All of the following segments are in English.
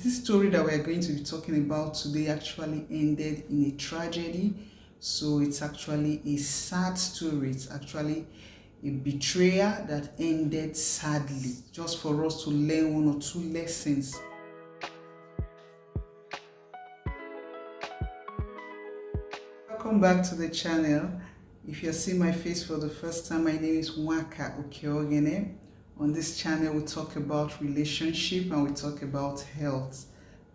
This story that we're going to be talking about today actually ended in a tragedy. So it's actually a sad story. It's actually a betrayal that ended sadly, just for us to learn one or two lessons. Welcome back to the channel. If you're seeing my face for the first time, my name is Waka Okeogene. On this channel, we talk about relationship and we talk about health.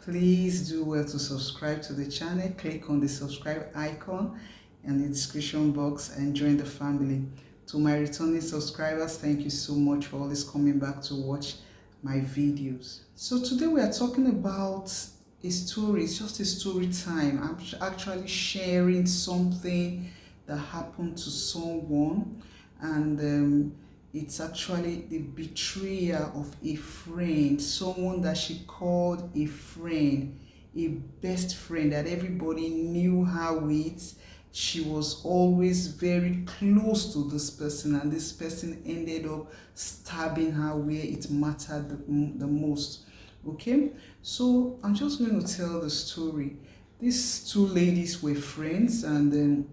Please do well to subscribe to the channel. Click on the subscribe icon in the description box and join the family. To my returning subscribers, thank you so much for always coming back to watch my videos. So today we are talking about a story. It's just a story time. I'm actually sharing something that happened to someone, and it's actually the betrayal of a friend, someone that she called a friend, a best friend that everybody knew her with. She was always very close to this person, and this person ended up stabbing her where it mattered the most. Okay, so I'm just going to tell the story. These two ladies were friends, and then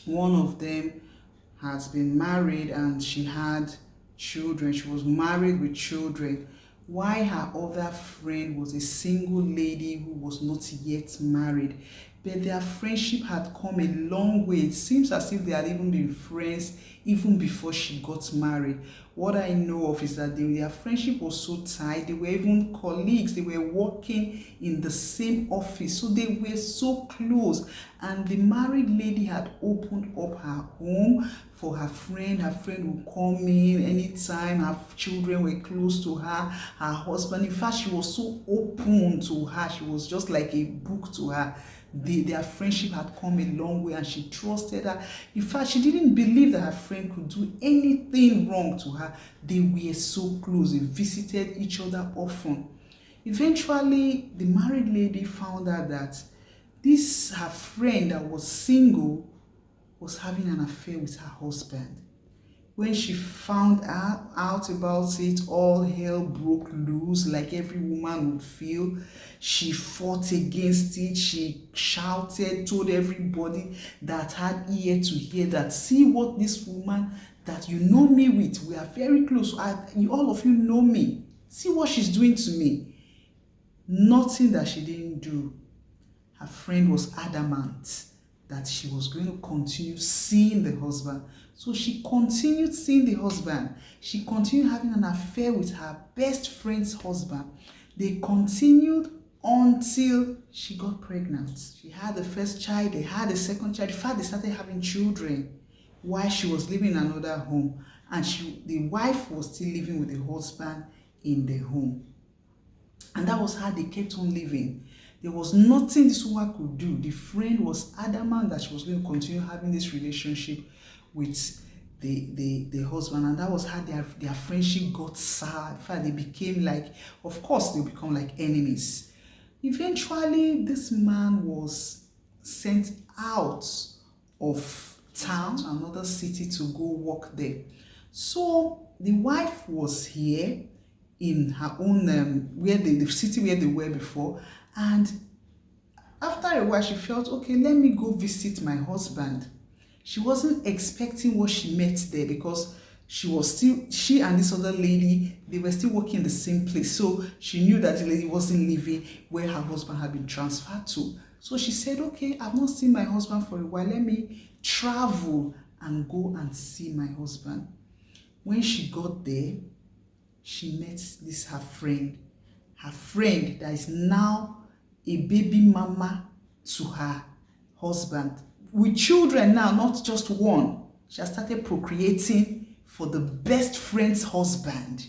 one of them has been married and she had children. She was married with children, while her other friend was a single lady who was not yet married. But their friendship had come a long way. It seems as if they had even been friends even before she got married. What I know of is that their friendship was so tight. They were even colleagues. They were working in the same office. So they were so close. And the married lady had opened up her home for her friend. Her friend would come in anytime. Her children were close to her. Her husband. In fact, she was so open to her. She was just like a book to her. Their friendship had come a long way and she trusted her. In fact, she didn't believe that her friend could do anything wrong to her. They were so close. They visited each other often. Eventually, the married lady found out that this her friend that was single was having an affair with her husband. When she found out about it, all hell broke loose like every woman would feel. She fought against it. She shouted, told everybody that had ear to hear that, see what this woman that you know me with, we are very close. All of you know me. See what she's doing to me. Nothing that she didn't do. Her friend was adamant that she was going to continue seeing the husband. So she continued seeing the husband. She continued having an affair with her best friend's husband. They continued until she got pregnant. She had the first child, they had the second child. In fact, they started having children while she was living in another home. And the wife was still living with the husband in the home. And that was how they kept on living. There was nothing this woman could do. The friend was adamant that she was going to continue having this relationship with the husband, and that was how their friendship got sour. In fact, they became like, of course, they become like enemies. Eventually, this man was sent out of town to another city to go work there. So the wife was here in her own where the city where they were before, and after a while she felt, okay, let me go visit my husband. She wasn't expecting what she met there, because she and this other lady, they were still working in the same place. So she knew that the lady wasn't living where her husband had been transferred to. So she said, okay, I've not seen my husband for a while. Let me travel and go and see my husband. When she got there, she met this her friend that is now a baby mama to her husband, with children now, not just one. She has started procreating for the best friend's husband.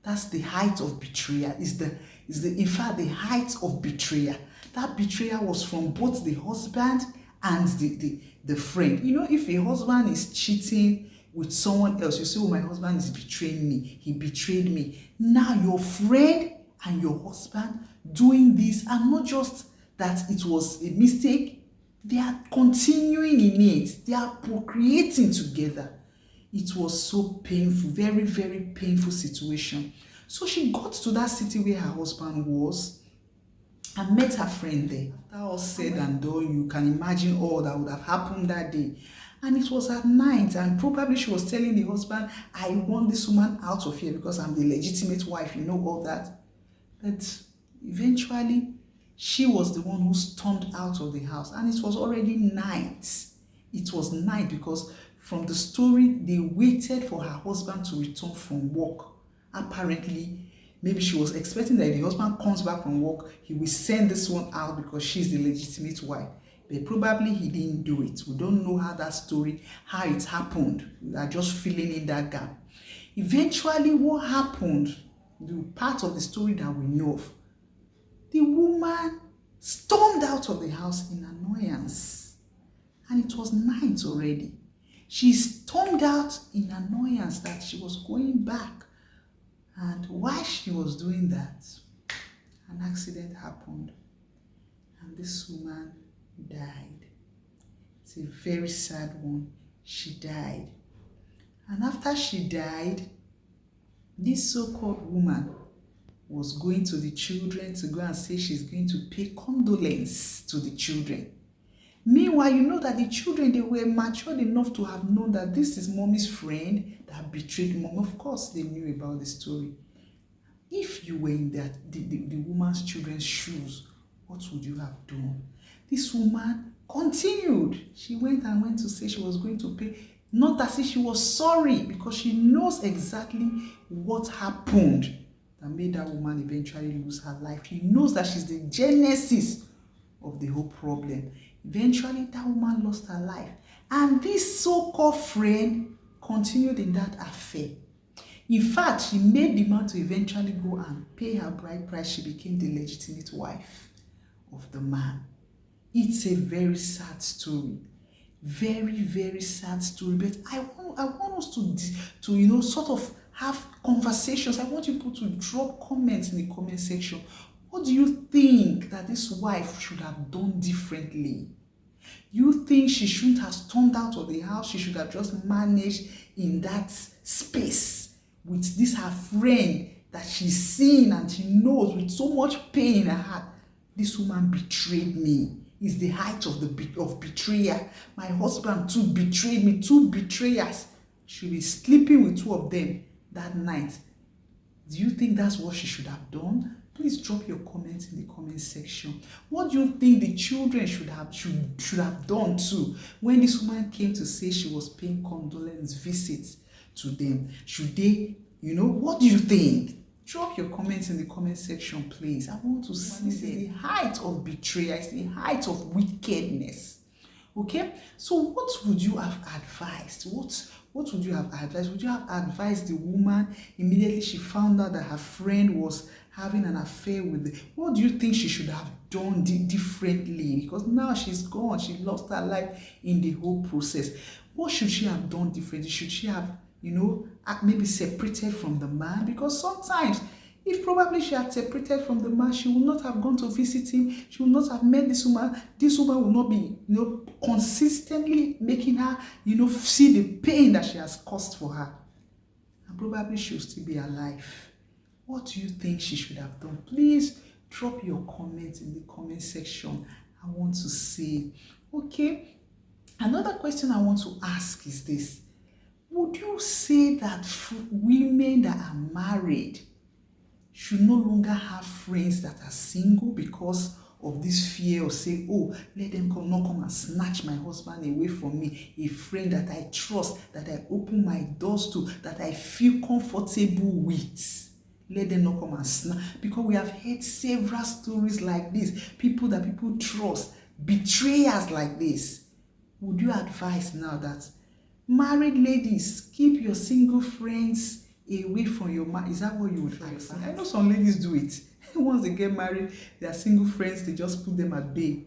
That's the height of betrayal. In fact, the height of betrayal. That betrayal was from both the husband and the friend. You know, if a husband is cheating with someone else, you say, oh, my husband is betraying me. He betrayed me. Now your friend and your husband doing this, and not just that it was a mistake, they are continuing in it. They are procreating together. It was so painful, very, very painful situation. So she got to that city where her husband was, and met her friend there. After all said and done, you can imagine all that would have happened that day. And it was at night, and probably she was telling the husband, I want this woman out of here because I'm the legitimate wife, you know all that. But eventually, she was the one who stormed out of the house, and it was already night. It was night because from the story, they waited for her husband to return from work. Apparently, maybe she was expecting that if the husband comes back from work, he will send this one out because she's the legitimate wife. But probably he didn't do it. We don't know how that story, how it happened. We are just filling in that gap. Eventually, what happened, the part of the story that we know of, the woman stormed out of the house in annoyance. And it was night already. She stormed out in annoyance that she was going back. And while she was doing that, an accident happened. And this woman died. It's a very sad one. She died. And after she died, this so-called woman was going to the children to go and say she's going to pay condolence to the children. Meanwhile, you know that the children, they were matured enough to have known that this is mommy's friend that betrayed mom. Of course, they knew about the story. If you were in the woman's children's shoes, what would you have done? This woman continued. She went to say she was going to pay. Not as if she was sorry, because she knows exactly what happened that made that woman eventually lose her life. She knows that she's the genesis of the whole problem. Eventually, that woman lost her life. And this so-called friend continued in that affair. In fact, she made the man to eventually go and pay her bride price. She became the legitimate wife of the man. It's a very sad story. Very, very sad story. But I want us to sort of have conversations. I want people to drop comments in the comment section. What do you think that this wife should have done differently? You think she shouldn't have stormed out of the house? She should have just managed in that space with this her friend that she's seen and she knows with so much pain in her heart. This woman betrayed me. It's the height of betrayal. My husband too betrayed me. 2 betrayers. She'll be sleeping with 2 of them that night. Do you think that's what she should have done? Please drop your comments in the comment section. What do you think the children should have done too when this woman came to say she was paying condolence visits to them? Should they, what do you think? Drop your comments in the comment section, please. I want to see the height of betrayal, it's the height of wickedness. Okay? So what would you have advised? What would you have advised? Would you have advised the woman immediately she found out that her friend was having an affair with what do you think she should have done differently? Because now she's gone. She lost her life in the whole process. What should she have done differently? Should she have, maybe separated from the man? Because sometimes, if probably she had separated from the man, she would not have gone to visit him. She would not have met this woman. This woman would not be, consistently making her, see the pain that she has caused for her. And probably she'll still be alive. What do you think she should have done? Please drop your comments in the comment section. I want to see. Okay. Another question I want to ask is this. Would you say that women that are married should no longer have friends that are single because of this fear of saying, oh, let them not come and snatch my husband away from me, a friend that I trust, that I open my doors to, that I feel comfortable with. Let them not come and snatch. Because we have heard several stories like this. People that people trust, betrayers like this. Would you advise now that married ladies, keep your single friends away from your man? Is that what you would advise? I know some ladies do it. Once they get married, their single friends, they just put them at bay.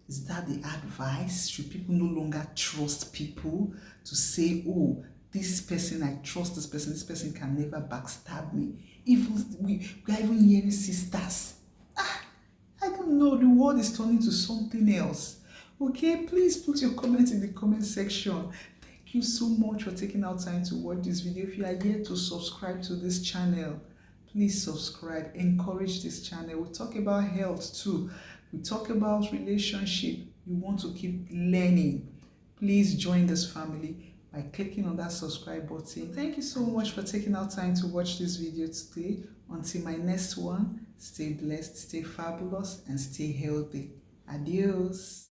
Is that the advice? Should people no longer trust people to say, oh, this person, I trust this person can never backstab me? Even we are even hearing sisters. I don't know, the world is turning to something else. Okay, please put your comments in the comment section. Thank you so much for taking out time to watch this video. If you are yet to subscribe to this channel, please subscribe, encourage this channel. We talk about health too. We talk about relationship. You want to keep learning. Please join this family by clicking on that subscribe button. Thank you so much for taking out time to watch this video today. Until my next one, stay blessed, stay fabulous, and stay healthy. Adios.